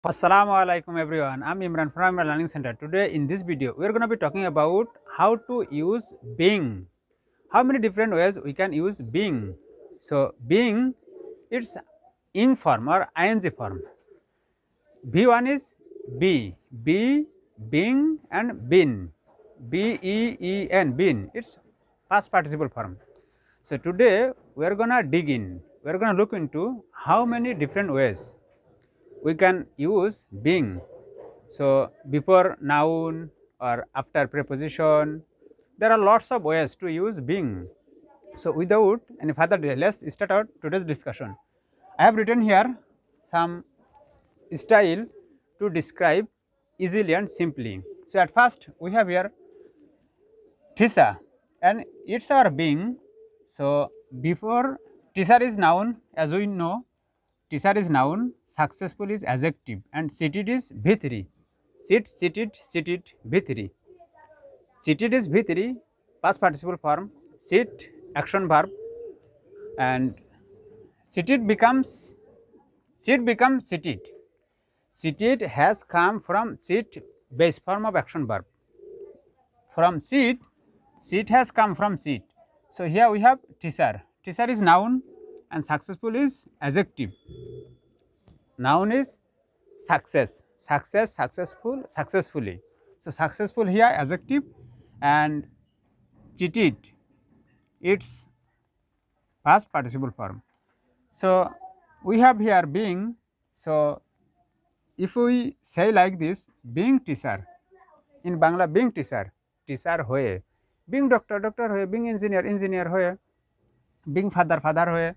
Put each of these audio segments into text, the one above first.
Assalamu alaikum everyone. I'm Imran from my Learning Center. Today in this video we are going to be talking about how to use being. How many different ways we can use being. So being, it's ing form or ing form. B1 is be, being and been. B-E-E-N, been. It's past participle form. So today we are going to dig in. We are going to look into how many different ways we can use being. So before noun or after preposition, there are lots of ways to use being. So without any further delay, let's start our today's discussion. I have written here some style to describe easily and simply. So at first we have here Tisa and it's our being. So before Tisa is noun, as we know, Tisa is noun, successful is adjective and seated is V3. Seated, V3. Seated is V3, past participle form, sit, action verb, and seated becomes seated. Seated has come from sit, base form of action verb. From sit has come from sit. So here we have teacher. Teacher is noun and successful is adjective. Noun is successful, successfully. So successful here adjective and cheated, it's past participle form. So we have here being. So if we say like this, being teacher, in Bangla being teacher, teacher hoye, being doctor hoye, being engineer hoye, being father hoye,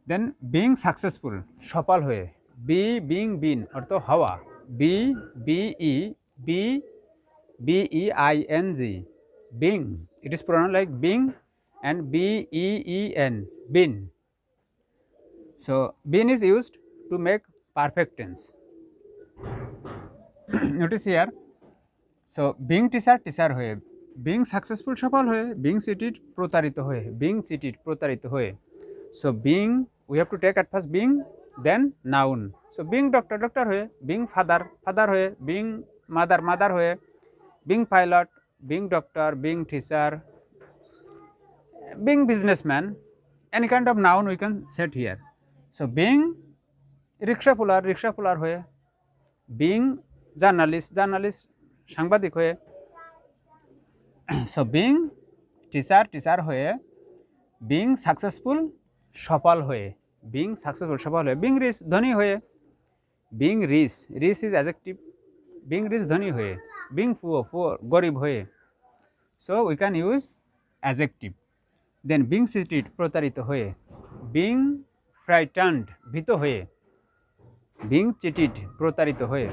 then being successful, সফল হয়ে, being been অর্থ হওয়া, B-E-B-E-I-N-G, being, it is pronounced like being and B-E-E-N, been. So been is used to make perfect tense. Notice here, so being teacher হয়ে, being successful সফল হয়ে, being seated প্রতারিত হয়ে, being seated প্রতারিত হয়ে. So being, we have to take at first being, then noun. So being doctor হয়ে, being father হয়ে, being mother হয়ে, being pilot, being doctor, being teacher, being businessman, any kind of noun we can set here. So being rickshaw puller হয়ে, being journalist সাংবাদিক হয়ে. So being teacher হয়ে, being successful সফল হয়ে, being successful সফল হয়ে, being rich ধনী হয়ে, being rich is adjective, being rich ধনী হয়ে, being poor গরিব হয়ে. So we can use adjective. Then being seated প্রতারিত হয়ে, being frightened ভীত হয়ে, being cheated প্রতারিত হয়ে.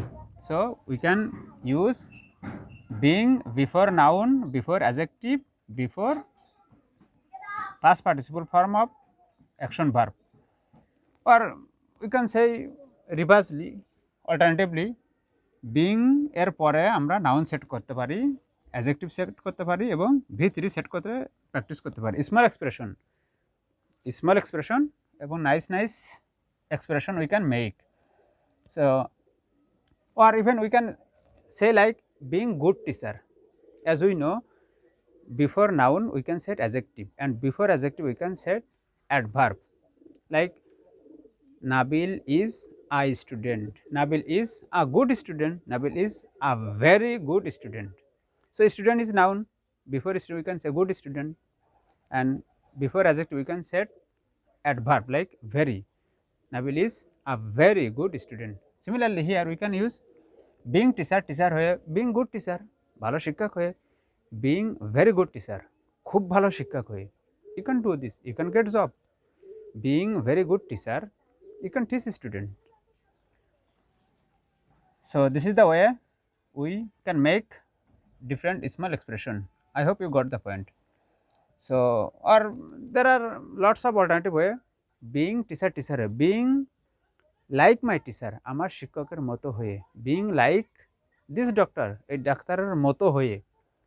So we can use being before noun, before adjective, before past participle form of action verb, or we can say reversely, alternatively, being এর পরে আমরা noun set করতে পারি, অ্যাডজেক্টিভ সেট করতে পারি এবং V3 সেট করতে প্র্যাকটিস করতে পারি. স্মল এক্সপ্রেশন এবং nice expression we can make. So or even we can say like being good teacher. As we know, before noun we can set adjective and before adjective we can set adverb, like Nabil is a student, Nabil is a good student, Nabil is a very good student. So student is noun, before student we can say good student, and before adjective we can set adverb like very, Nabil is a very good student. Similarly here we can use being teacher হয়ে, being good teacher ভালো শিক্ষক হয়ে, being very good teacher খুব ভালো শিক্ষক হয়ে. You can do this, you can get job. Being very good teacher, you can teach student. So this is the way we can make different small expression. I hope you got the point. So or there are lots of alternative way. Being teacher হয়ে, being like my teacher আমার শিক্ষকের মতো হয়ে, being like this doctor এই ডাক্তারের মতো হয়ে.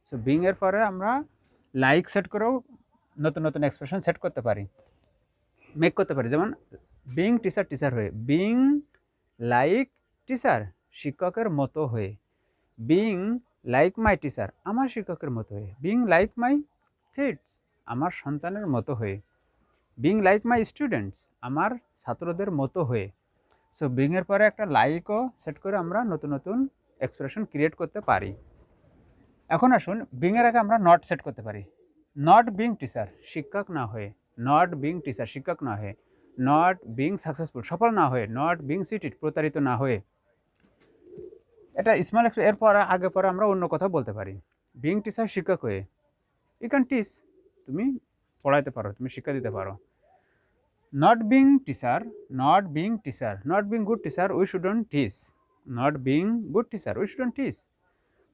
So being এর পরে আমরা লাইক সেট করেও নতুন এক্সপ্রেশন সেট করতে পারি, মেক করতে পারি. যেমন বিং টিচার হয়ে, বিং লাইক টিচার শিক্ষকের মতো হয়ে, বিং লাইক মাই টিচার আমার শিক্ষকের মতো হয়ে, বিং লাইক মাই কিডস আমার সন্তানের মতো হয়ে, বিং লাইক মাই স্টুডেন্টস আমার ছাত্রদের মতো হয়ে। সো বিং এর পরে একটা লাইকও সেট করে আমরা নতুন নতুন এক্সপ্রেশন ক্রিয়েট করতে পারি। এখন আসুন বিং এর আগে আমরা নট সেট করতে পারি। নট বিং টিচার শিক্ষক না হয়ে, নট বিং টিচার শিক্ষক না হয়ে, নট বিং সাকসেসফুল সফল না হয়ে, নট বিং চিটেড প্রতারিত না হয়ে। এটা স্মল এরপর আগে পরে আমরা অন্য কথা বলতে পারি। বিং টিচার শিক্ষক হয়ে, ইউ ক্যান টিচ তুমি পড়াইতে পারো, তুমি শিক্ষা দিতে পারো। Not being teacher, not being teacher, not being good teacher we shouldn't teach, not being good teacher we shouldn't teach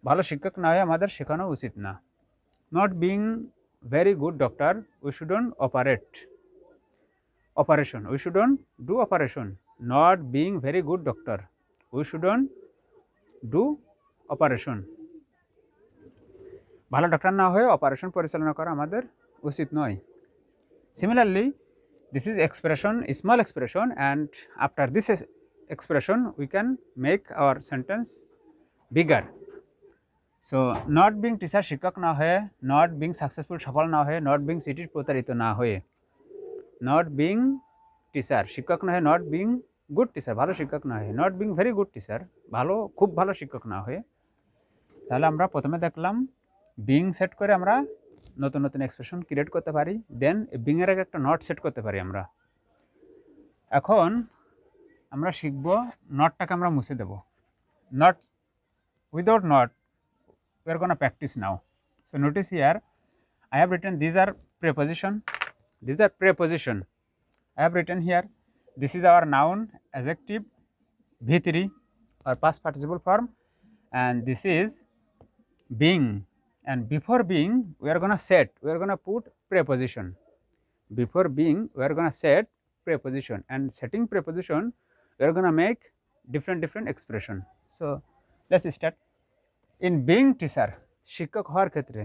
ভালো শিক্ষক না হয়ে আমাদের শেখানো উচিত না। Not being very good doctor we shouldn't operate operation, we shouldn't do operation, not being very good doctor we shouldn't do operation ভালো doctor না হয়ে অপারেশন পরিচালনা করা আমাদের উচিত নয়। Similarly this is expression, small expression, and after this expression we can make our sentence bigger. So not being teacher শিক্ষক না হয়ে, not being successful সফল না হয়ে, not being চিটিড প্রতারিত না হয়ে, not being teacher শিক্ষক না হয়ে, not being good teacher ভালো শিক্ষক না হয়ে, not being very good teacher ভালো খুব ভালো শিক্ষক না হয়ে। তাহলে আমরা প্রথমে দেখলাম বিং সেট করে আমরা নতুন নতুন এক্সপ্রেশন ক্রিয়েট করতে পারি, দেন বিং এর আগে একটা নট সেট করতে পারি আমরা। এখন আমরা শিখব নটটাকে আমরা মুছে দেব। Not without not we are going to practice now. So notice here I have written these are preposition, these are preposition. I have written here this is our noun adjective V3 or past participle form, and this is being, and before being we are going to set, we are going to put preposition. Before being we are going to set preposition, and setting preposition we are going to make different expression. So let's start. In being teacher শিক্ষক হওয়ার ক্ষেত্রে,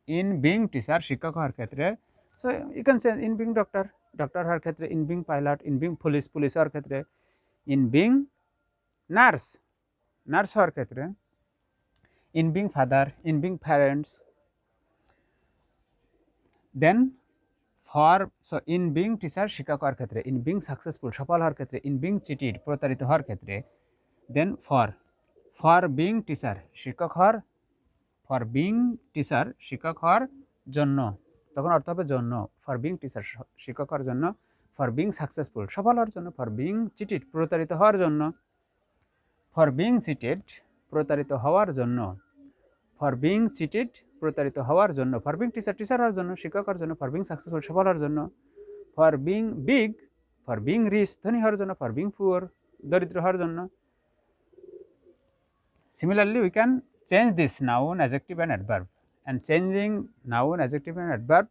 in being teacher শিক্ষক হওয়ার ক্ষেত্রে, so you can say in being doctor, doctor হওয়ার ক্ষেত্রে, in being pilot, in being police, police হওয়ার ক্ষেত্রে, in being nurse, nurse হওয়ার ক্ষেত্রে, in being father, in being parents, then for, so in being teacher শিক্ষক হওয়ার ক্ষেত্রে, in being successful সফল হওয়ার ক্ষেত্রে, in being cheated প্রতারিত হওয়ার ক্ষেত্রে, then for being teacher শিক্ষক হওয়ার, ফর বিং টিচার শিক্ষক হওয়ার জন্য, তখন অর্থ হবে জন্য, ফর বিং টিচার শিক্ষক হওয়ার জন্য, ফর বিং সাকসেসফুল সফল হওয়ার জন্য, ফর বিং চিটেড প্রতারিত হওয়ার জন্য, ফর বিং চিটেড প্রতারিত হওয়ার জন্য, ফর বিং চিটেড প্রতারিত হওয়ার জন্য, ফর বিং টিচার টিচার হওয়ার জন্য, শিক্ষক হওয়ার জন্য, ফর বিং সাকসেসফুল সফল হওয়ার জন্য, for being big, for being rich ধনী হওয়ার জন্য, ফর বিং পুয়ার দরিদ্র হওয়ার জন্য। Similarly we can change this noun adjective and adverb, and changing noun adjective and adverb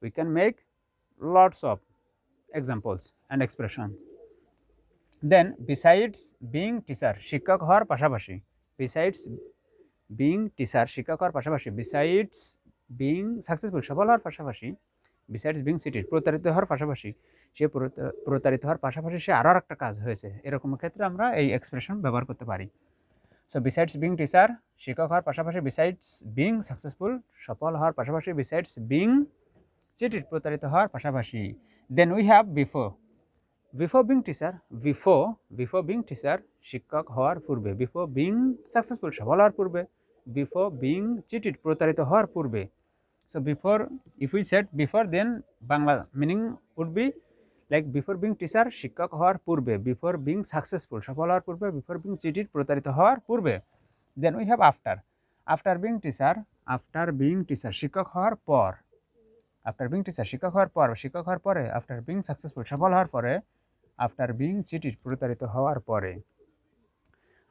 we can make lots of examples and expressions. Then besides being teacher শিক্ষক হওয়ার পাশাপাশি, besides being teacher শিক্ষক হওয়ার পাশাপাশি, besides being successful সফল হওয়ার পাশাপাশি, besides being cheated প্রতারিত হওয়ার পাশাপাশি, সে প্রতারিত হওয়ার পাশাপাশি সে আরও একটা কাজ হয়েছে, এরকম ক্ষেত্রে আমরা এই এক্সপ্রেশন ব্যবহার করতে পারি। সো বিসাইডস বিং টিচার শিক্ষক হওয়ার পাশাপাশি, বিসাইডস বিং সাকসেসফুল সফল হওয়ার পাশাপাশি, বিসাইডস বিং চিটেড প্রতারিত হওয়ার পাশাপাশি, then we have before being teacher, before being teacher শিক্ষক হওয়ার পূর্বে, বিফোর বিং সাকসেসফুল সফল হওয়ার পূর্বে, বিফোর বিং চিটেড প্রতারিত হওয়ার পূর্বে। So before, if we set before, then Bangla meaning would be like before being teacher শিক্ষক হওয়ার পূর্বে, বিফোর বিং সাকসেসফুল সফল হওয়ার পূর্বে, বিফোর বিং চিটেড প্রতারিত হওয়ার পূর্বে। Then we have after being teacher শিক্ষক হওয়ার পর, আফটার বিং টিচার শিক্ষক হওয়ার পর, শিক্ষক হওয়ার পরে, আফটার বিং সাকসেসফুল সফল হওয়ার পরে, আফটার বিং চিটেড প্রতারিত হওয়ার পরে।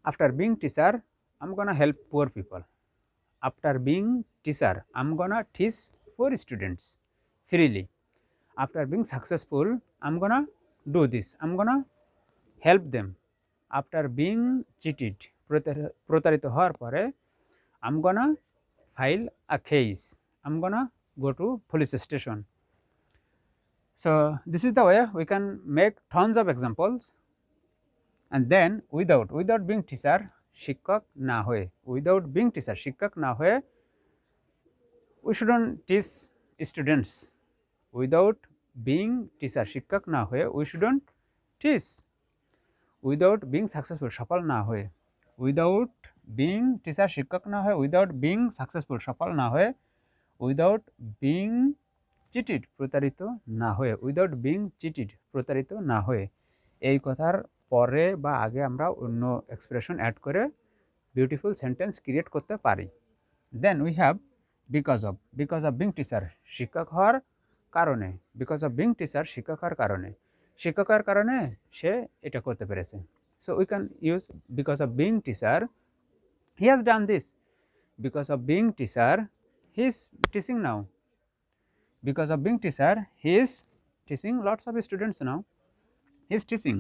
After being teacher I am gonna help poor people, after being teacher I am gonna teach for students freely, after being successful I'm gonna do this, I'm gonna help them. After being cheated প্রতারিত হওয়ার পরে I'm gonna file a case, I'm gonna go to police station. So this is the way we can make tons of examples. and then without being teacher শিক্ষক না হয়ে, without being teacher শিক্ষক না হয়ে we shouldn't teach students, without being teacher শিক্ষক না হয়ে we shouldn't teach, without being successful সফল না হয়ে, without being teacher শিক্ষক না হয়ে, without being successful সফল না হয়ে, without being cheated প্রতারিত না হয়ে, without being cheated প্রতারিত না হয়ে, এই কথার পরে বা আগে আমরা অন্য এক্সপ্রেশন অ্যাড করে বিউটিফুল সেন্টেন্স ক্রিয়েট করতে পারি। Then we have because of being teacher শিক্ষক হওয়ার কারণে, বিকজ অফ বিং টিচার শিক্ষক হওয়ার কারণে, শিক্ষক হওয়ার কারণে সে এটা করতে পেরেছে। So we can use because of being teacher he has done this, because of being teacher he is teaching now, because of being teacher he is teaching lots of students now, he is teaching.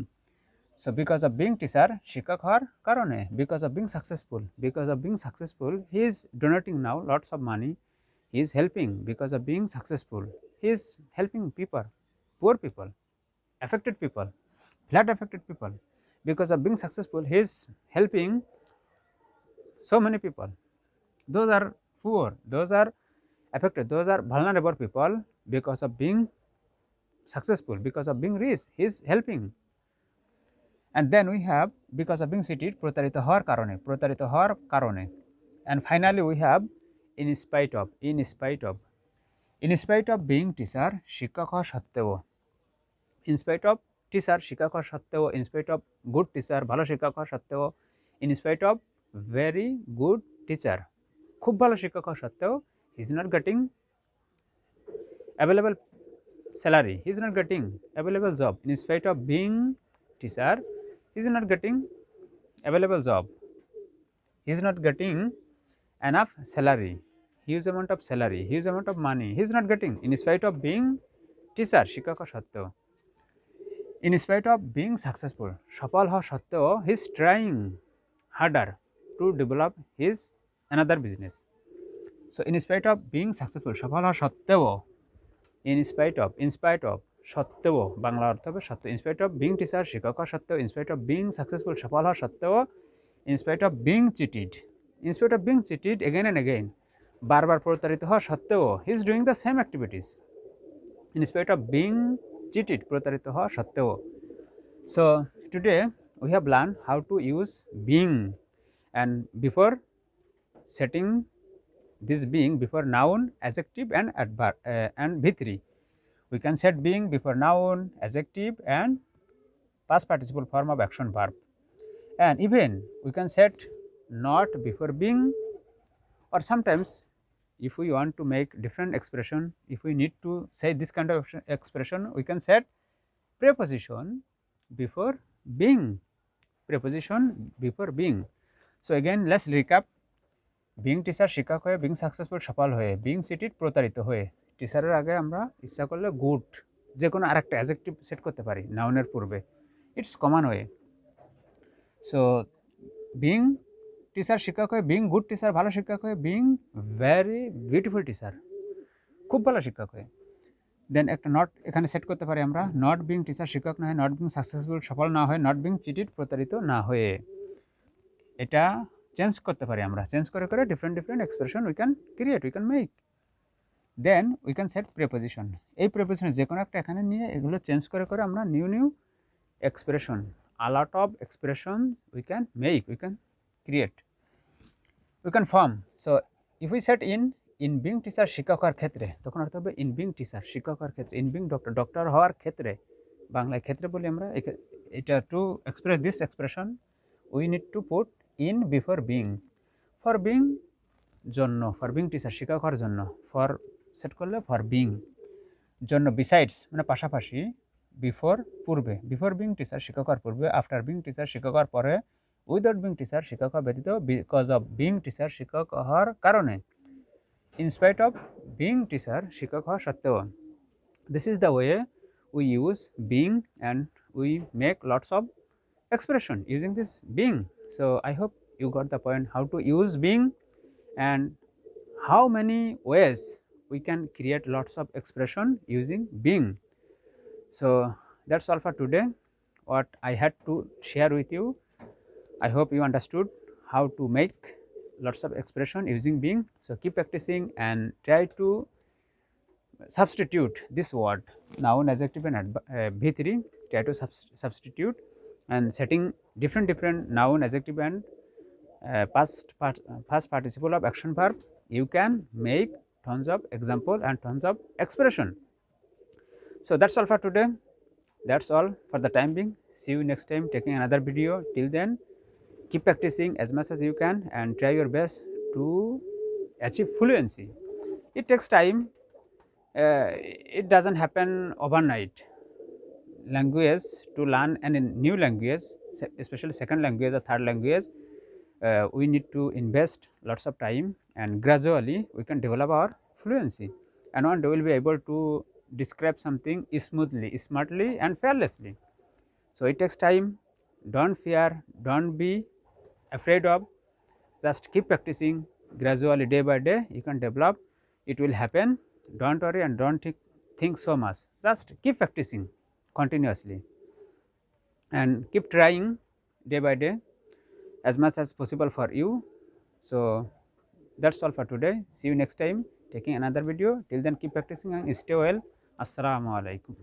So because of being teacher শিক্ষক হওয়ার কারণে, because of being successful he is donating now lots of money, he is helping, because of being successful he is helping people, poor people, affected people, flood affected people, because of being successful he is helping so many people, those are poor, those are affected, those are vulnerable people, because of being successful, because of being rich he is helping. And then we have because of being cheated প্রতারিত হওয়ার কারণে, প্রতারিত হওয়ার কারণে। And finally we have in spite of, in spite of being teacher শিক্ষক হওয়া সত্ত্বেও, in spite of teacher শিক্ষক হওয়া সত্ত্বেও, in spite of good teacher ভালো শিক্ষক হওয়া সত্ত্বেও, in spite of very good teacher খুব ভালো শিক্ষক হওয়া সত্ত্বেও he is not getting available salary, he is not getting available job, in spite of being teacher he is not getting available job, he is not getting enough salary, huge amount of salary, huge amount of money he is not getting, in spite of being teacher শিক্ষক সত্ত্বেও, in spite of being successful সফল হওয়া সত্ত্বেও he is trying harder to develop his another business. So in spite of being successful সফল হওয়া সত্ত্বেও, in spite of সত্ত্বেও বাংলা অর্থ হবে সত্ত্বেও, in spite of being teacher শিক্ষক হওয়া সত্ত্বেও, in spite of being successful সফল হওয়া সত্ত্বেও, in spite of being cheated, in spite of being cheated again and again বারবার প্রতারিত হওয়া সত্ত্বেও he is doing the same activities, in spite of being cheated প্রতারিত হওয়া সত্ত্বেও। So today we have learned how to use being, and before setting this being before noun, adjective and adverb and V3, we can set being before noun, adjective and past participle form of action verb, and even we can set not before being, or sometimes if we want to make different expression, if we need to say this kind of expression, we can set preposition before being, preposition before being. So again let's recap. Being teacher শিক্ষক হয়ে, being successful সফল হয়ে, being চিটিড প্রতারিত হয়ে, টিচারের আগে আমরা ইচ্ছা করলে গুড যে কোনো আরেকটা অ্যাডজেক্টিভ সেট করতে পারি নাউনের পূর্বে, it's common way. So being teacher শিক্ষক হয়ে, বিং গুড টিচার ভালো শিক্ষক হয়ে, বিং ভেরি বিউটিফুল টিচার খুব ভালো শিক্ষক হয়ে। দেন একটা নট এখানে সেট করতে পারি আমরা, নট বিং টিচার শিক্ষক না হয়ে, নট বিং সাকসেসফুল সফল না হয়ে, নট বিং চিটিড প্রতারিত না হয়ে, এটা চেঞ্জ করতে পারি আমরা, চেঞ্জ করে করে different expression we can create, we can make. Then we can set preposition, এই প্রিপোজিশন যে কোনো একটা এখানে নিয়ে এগুলো চেঞ্জ করে করে আমরা new expression, a lot of expression we can make, we can create, we can form. So if we set in being teacher শিক্ষক হওয়ার ক্ষেত্রে, তখন অর্থ হবে ইন বিং টিচার শিক্ষক হওয়ার ক্ষেত্রে, ইন বিং ডক্টর হওয়ার ক্ষেত্রে, বাংলায় ক্ষেত্রে বলি আমরা, এটা to express this expression we need to put in before being, for being জন্য, for being teacher শিক্ষক হওয়ার জন্য, for সেট করলে for being জন্য, besides মানে পাশাপাশি, before পূর্বে, before being teacher শিক্ষক হওয়ার পূর্বে, after being teacher শিক্ষক হওয়ার পরে, without being teacher শিক্ষক হওয়া ব্যতীত, because of being teacher শিক্ষক হওয়ার কারণে, in spite of being teacher শিক্ষক হওয়া সত্ত্বেও। This is the way we use being, and we make lots of expression using this being. So I hope you got the point how to use being and how many ways we can create lots of expression using being. So that's all for today. what I had to share with you. I hope you understood how to make lots of expression using being. So keep practicing and try to substitute this word noun, adjective and V3. Try to substitute and setting different noun, adjective and past participle of action verb. You can make tons of example and tons of expression. So that's all for today. That's all for the time being. See you next time taking another video. Till then, keep practicing as much as you can and try your best to achieve fluency. It takes time. It doesn't happen overnight. Language, to learn a new language, especially second language or third language, we need to invest lots of time, and gradually we can develop our fluency, and one day we will be able to describe something smoothly, smartly and fearlessly. So it takes time. Don't fear, don't be afraid of, just keep practicing. Gradually, day by day, you can develop. It will happen. Don't worry and don't think so much. Just keep practicing continuously and keep trying day by day as much as possible for you. So that's all for today. See you next time taking another video. Till then, keep practicing and stay well. Assalamu alaikum.